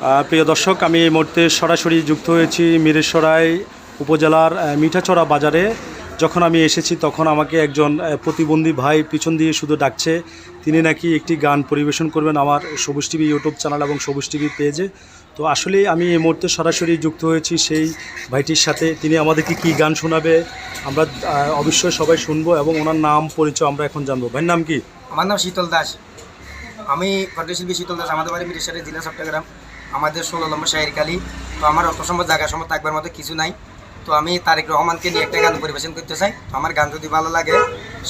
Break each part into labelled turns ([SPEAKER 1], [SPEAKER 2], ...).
[SPEAKER 1] প্রিয় দর্শক, আমি এই মুহূর্তে সরাসরি যুক্ত হয়েছি মিরসরাই উপজেলার মিঠাচড়া বাজারে। যখন আমি এসেছি তখন আমাকে একজন প্রতিবন্ধী ভাই পিছন দিয়ে শুধু ডাকছে। তিনি নাকি একটি গান পরিবেশন করবেন আমার সবুজ টিভি ইউটিউব চ্যানেল এবং সবুজ টিভি পেজে। তো আসলে আমি এই মুহূর্তে সরাসরি যুক্ত হয়েছি সেই ভাইটির সাথে। তিনি আমাদেরকে কী গান শোনাবে আমরা অবশ্যই সবাই শুনবো এবং ওনার নাম পরিচয় আমরা এখন জানবো। ভাইয়ের নাম কি?
[SPEAKER 2] আমার নাম শীতল দাস। আমি কণ্ঠশিল্পী শীতল দাস। আমাদের বাড়ি মিরসরাই, জেলা চট্টগ্রাম। আমাদের 16 নম্বর শাহেরকালী। তো আমার অত সম্ভব জায়গা সম্ভব থাকবার মতো কিছু নাই। তো আমি তারেক রহমানকে নিয়ে একটা গান পরিবেশন করতে চাই। তো আমার গান যদি ভালো লাগে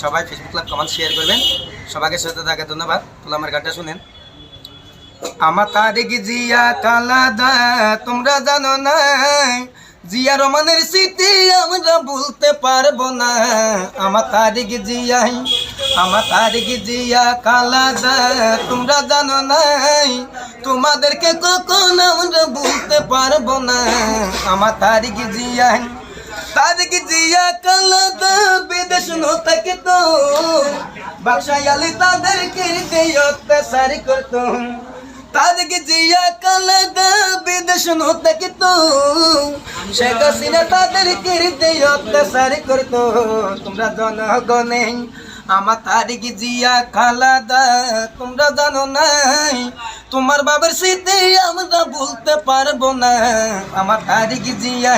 [SPEAKER 2] সবাই ফেসবুক লাইভ কমেন্ট শেয়ার করবেন। সবাইকে সাথে থাকে ধন্যবাদ। তাহলে আমার গানটা শুনেন। আমার তারেক জিয়া কালাদা তোমরা জানো না, জিয়া রহমানের স্মৃতি আমরা ভুলতে পারবো না। আমার তারেক জিয়া কালাদা তোমরা জানো না, তোমাদেরকে কখন আমরা ভুলতে পারবো না। আমার তারেক জিয়া কালাদা বিদেশ থাকে তো বাদশাহ আলী তাদেরকে অত্যাচার করতো। তারেক জিয়া কালাদা বিদেশ থাকে তো শেখ হাসিনা তাদেরকে অত্যাচার করতো। তোমরা জনগণে আমার তারেক জিয়া কালাদা তোমরা জানো নাই, তোমার বাবার স্মৃতি আমরা ভুলতে পারবো না। আমার তারেক জিয়া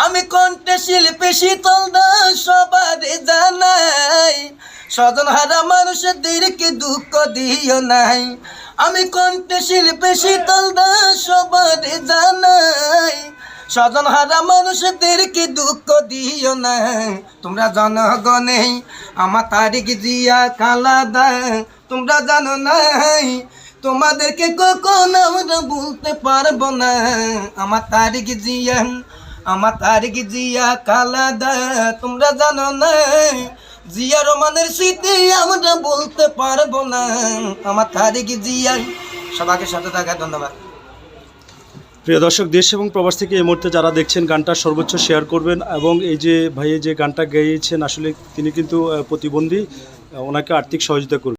[SPEAKER 2] আমি কণ্ঠে শিল্পী শীতল দাস সবার জানাই, স্বজন হারা মানুষদেরকে দুঃখ দিও নাই। আমি কণ্ঠে শিল্পী শীতল দাস সবার জানাই, স্বজন হারা মানুষদেরকে দুঃখ দিও না। তোমরা জনগণে আমার তারেক জিয়া কালাদা তোমরা জানো নাই, তোমাদেরকে কখন আমরা ভুলতে পারবো না। আমার তারেক জিয়া কালাদা তোমরা জানো না, জিয়া রহমানের স্মৃতি আমরা বলতে পারবো না। আমার তারেক জিয়া। সবাইকে সাথে থাকা ধন্যবাদ।
[SPEAKER 1] প্রিয় দর্শক, দেশ এবং প্রবাস থেকে এই মুহূর্তে যারা দেখছেন গানটা সর্বোচ্চ শেয়ার করবেন এবং এই যে ভাইয়ে যে গানটা গেয়েছেন আসলে তিনি কিন্তু প্রতিবন্ধী, ওনাকে আর্থিক সহযোগিতা করবেন।